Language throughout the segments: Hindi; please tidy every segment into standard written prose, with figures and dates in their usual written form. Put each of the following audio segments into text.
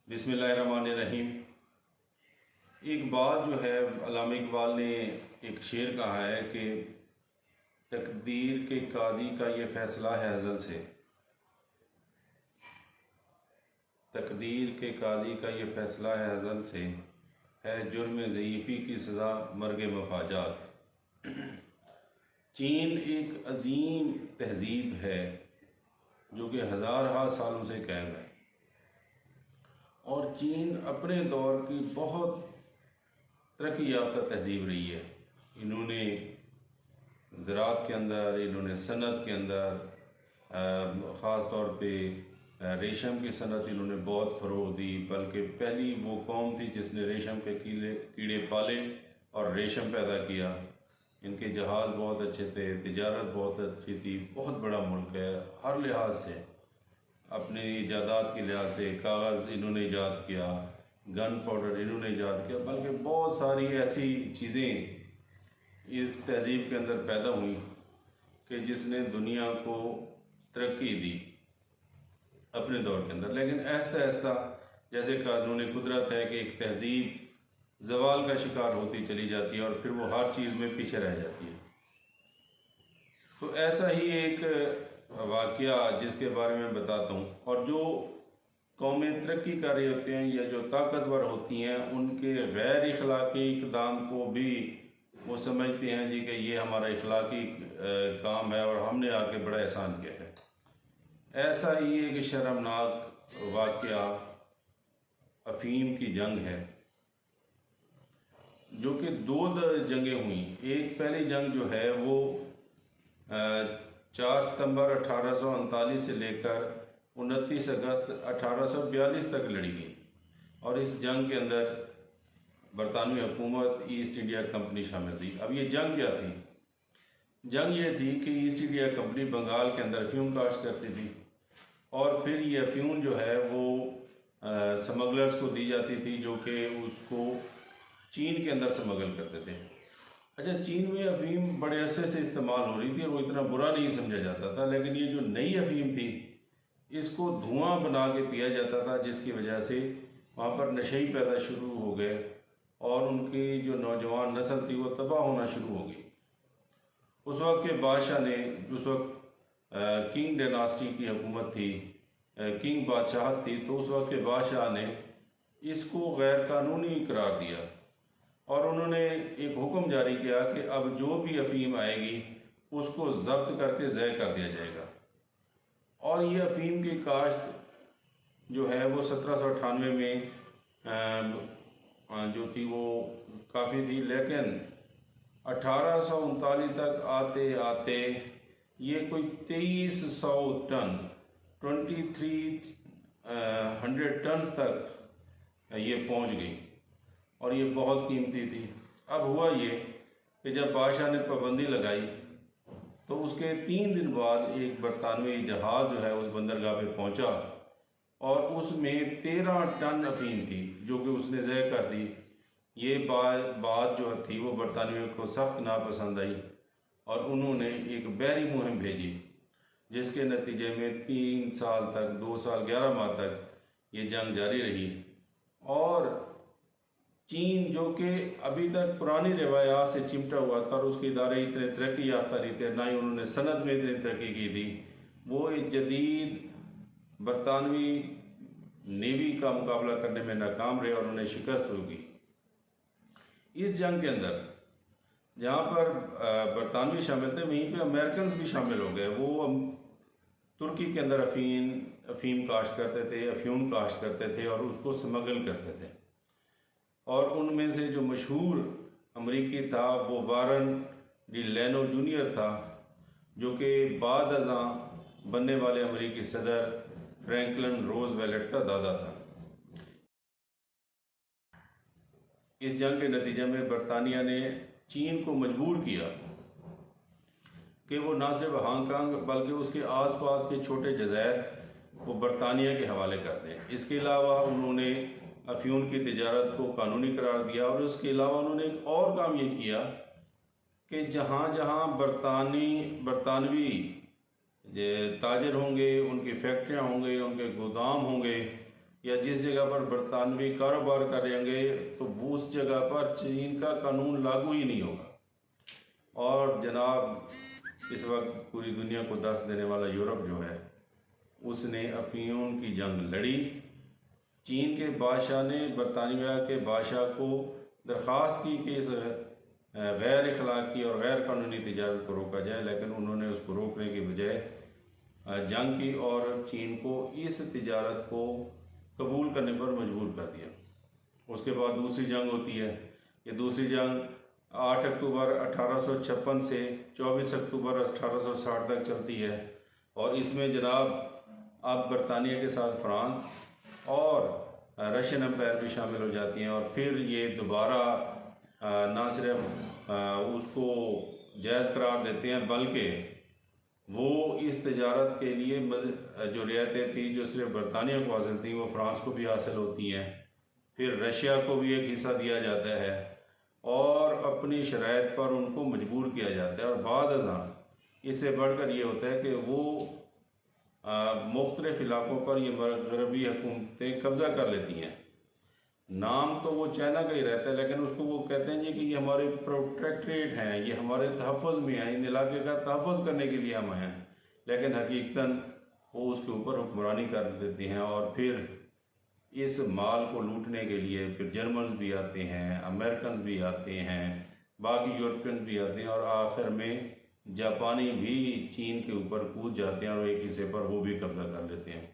बिस्मिल्लाहिर्रहमानिर्रहीम। एक बात जो है, अल्लामा इकबाल ने एक शेर कहा है कि तकदीर के कादी का ये फ़ैसला है अज़ल से, तकदीर के कादी का ये फ़ैसला है अज़ल से, है जुर्म ज़ईफ़ी की सज़ा मर्ग मफाजात। चीन एक अजीम तहज़ीब है जो कि हज़ार सालों से कायम है, और चीन अपने दौर की बहुत तरक्की याफ्ता तहज़ीब रही है। इन्होंने ज़राअत के अंदर, इन्होंने सनत के अंदर, ख़ास तौर पे रेशम की सनत इन्होंने बहुत फ़रोग़ दी। बल्कि पहली वो कौम थी जिसने रेशम के कीड़े पाले और रेशम पैदा किया। इनके जहाज़ बहुत अच्छे थे, तिजारत बहुत अच्छी थी, बहुत बड़ा मुल्क है हर लिहाज से। अपने ईजादात के लिहाज से कागज़ इन्होंने ईजाद किया, गन पाउडर इन्होंने ईजाद किया, बल्कि बहुत सारी ऐसी चीज़ें इस तहज़ीब के अंदर पैदा हुई कि जिसने दुनिया को तरक्की दी अपने दौर के अंदर। लेकिन ऐसा ऐसा जैसे कानून कुदरत है कि एक तहज़ीब ज़वाल का शिकार होती चली जाती है और फिर वो हर चीज़ में पीछे रह जाती है। तो ऐसा ही एक वाक़या जिसके बारे में बताता हूँ। और जो कौमें तरक्की कर रही होती हैं या जो ताकतवर होती हैं, उनके गैर इखलाकी इक़दाम को भी वो समझते हैं जी कि ये हमारा इखलाकी काम है और हमने आके बड़ा एहसान किया है। ऐसा ही एक शर्मनाक वाक़या अफ़ीम की जंग है, जो कि दो जंगें हुई। एक पहली जंग जो है वो 4 सितंबर 1839 से लेकर 29 अगस्त 1842 तक लड़ी गई, और इस जंग के अंदर बरतानवी हुकूमत, ईस्ट इंडिया कंपनी शामिल थी। अब ये जंग क्या थी? जंग ये थी कि ईस्ट इंडिया कंपनी बंगाल के अंदर अफ़ीम काश्त करती थी, और फिर ये अफ़ीम जो है वो स्मगलर्स को दी जाती थी, जो कि उसको चीन के अंदर स्मगल करते थे। अच्छा, चीन में अफ़ीम बड़े अरसे से इस्तेमाल हो रही थी और वो इतना बुरा नहीं समझा जाता था। लेकिन ये जो नई अफ़ीम थी, इसको धुआं बना के पिया जाता था, जिसकी वजह से वहाँ पर नशे पैदा शुरू हो गए और उनकी जो नौजवान नस्ल थी वो तबाह होना शुरू हो गई। उस वक्त के बादशाह ने, उस वक्त किंग डायनास्टी की हुकूमत थी, किंग बादशाहत थी, तो उस वक्त के बादशाह ने इसको गैर कानूनी करार दिया और उन्होंने एक हुक्म जारी किया कि अब जो भी अफ़ीम आएगी उसको ज़ब्त करके ज़य कर दिया जाएगा। और ये अफ़ीम की काश्त जो है वो 1798 में जो थी वो काफ़ी थी, लेकिन 1839 तक आते आते ये कोई 2300 टन 2300 टन तक ये पहुंच गई, और ये बहुत कीमती थी। अब हुआ ये कि जब बादशाह ने पाबंदी लगाई तो उसके 3 दिन बाद एक बरतानवी जहाज़ जो है उस बंदरगाह पे पहुंचा, और उसमें 13 टन अफ़ीम थी जो कि उसने ज़य कर दी। ये बात जो थी वो बरतानियों को सख्त नापसंद आई और उन्होंने एक बहरी मुहिम भेजी, जिसके नतीजे में 3 साल तक, 2 साल 11 माह तक ये जंग जारी रही। और चीन, जो कि अभी तक पुरानी रिवायात से चिमटा हुआ था और उसके इदारे इतने तरक्की याफ्ता नहीं थे, ना ही उन्होंने सनत में इतनी तरक्की की थी, वो एक जदीद बरतानवी नेवी का मुकाबला करने में नाकाम रहे और उन्हें शिकस्त होगी। इस जंग के अंदर जहाँ पर बरतानवी शामिल थे, वहीं पे अमेरिकन भी शामिल हो गए। वो तुर्की के अंदर अफ़ीम काश्त करते थे, अफ्यूम काश्त करते थे और उसको स्मगल करते थे। और उनमें से जो मशहूर अमरीकी था वो वारन डी लेनो जूनियर था, जो कि बाद अज़ां बनने वाले अमरीकी सदर फ्रैंकलिन रोज़वेल्ट का दादा था। इस जंग के नतीजे में बरतानिया ने चीन को मजबूर किया कि वो ना सिर्फ हांगकांग बल्कि उसके आसपास के छोटे जज़ायर को बरतानिया के हवाले कर दें। इसके अलावा उन्होंने अफ़ीम की तिजारत को कानूनी करार दिया, और उसके अलावा उन्होंने एक और काम ये किया कि जहाँ जहाँ बरतानवी ताजर होंगे, उनकी फैक्ट्रियाँ होंगे, उनके गोदाम होंगे, या जिस जगह पर बरतानवी कारोबार करेंगे तो वो उस जगह पर चीन का कानून लागू ही नहीं होगा। और जनाब इस वक्त पूरी दुनिया को दस्त देने वाला यूरोप जो है उसने अफीम की जंग लड़ी। चीन के बादशाह ने बरतानिया के बादशाह को दरख्वास्त की कि इस गैर अखलाकी और गैर कानूनी तिजारत को रोका जाए, लेकिन उन्होंने उसको रोकने के बजाय जंग की और चीन को इस तिजारत को कबूल करने पर मजबूर कर दिया। उसके बाद दूसरी जंग होती है। ये दूसरी जंग 8 अक्टूबर 1856 से 24 अक्टूबर 1860 तक चलती है और इसमें जनाब अब बरतानिया के साथ फ्रांस और रशियन एम्पायर भी शामिल हो जाती हैं और फिर ये दोबारा ना सिर्फ उसको जायज़ करार देते हैं बल्कि वो इस तजारत के लिए जो रियायतें थी जो सिर्फ बरतानिया को हासिल थी वो फ्रांस को भी हासिल होती हैं। फिर रशिया को भी एक हिस्सा दिया जाता है और अपनी शराइत पर उनको मजबूर किया जाता है। और बाद अज़ां इससे बढ़कर ये होता है कि वो मुख्तलिफ़ इलाक़ों पर ये मगरबी हुकूमतें कब्ज़ा कर लेती हैं। नाम तो वो चाइना का ही रहता है लेकिन उसको वो कहते हैं जी कि ये हमारे प्रोटेक्ट्रेट हैं, ये हमारे तहफ़्फ़ुज़ में हैं, इन इलाके का तहफ़्फ़ुज़ करने के लिए हम हैं, लेकिन हकीकतन वो उसके ऊपर हुक्मरानी कर देती हैं। और फिर इस माल को लूटने के लिए फिर जर्मन्स भी आते हैं, अमेरिकन भी आते हैं, बाकी यूरोपियन भी आते हैं और आखिर में जापानी भी चीन के ऊपर कूद जाते हैं और एक हिस्से पर वो भी कब्ज़ा कर लेते हैं।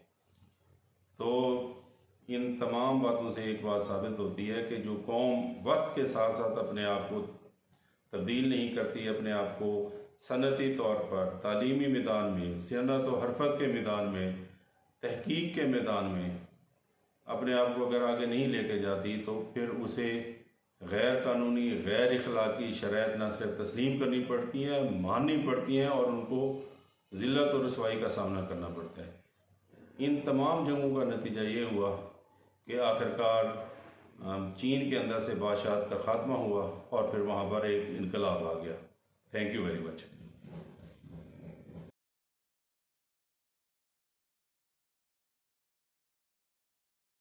तो इन तमाम बातों से एक बात साबित होती है कि जो कौम वक्त के साथ साथ अपने आप को तब्दील नहीं करती, अपने आप को सनती तौर पर तालीमी मैदान में, सनत और हरफत के मैदान में, तहकीक के मैदान में अपने आप को अगर आगे नहीं लेके जाती तो फिर उसे गैर कानूनी गैर अखलाकी शराइत न सिर्फ तस्लीम करनी पड़ती हैं, माननी पड़ती हैं और उनको ज़िल्लत और रुसवाई का सामना करना पड़ता है। इन तमाम जंगों का नतीजा ये हुआ कि आखिरकार चीन के अंदर से बादशाहत का ख़ात्मा हुआ और फिर वहाँ पर एक इनकलाब आ गया। Thank you very much.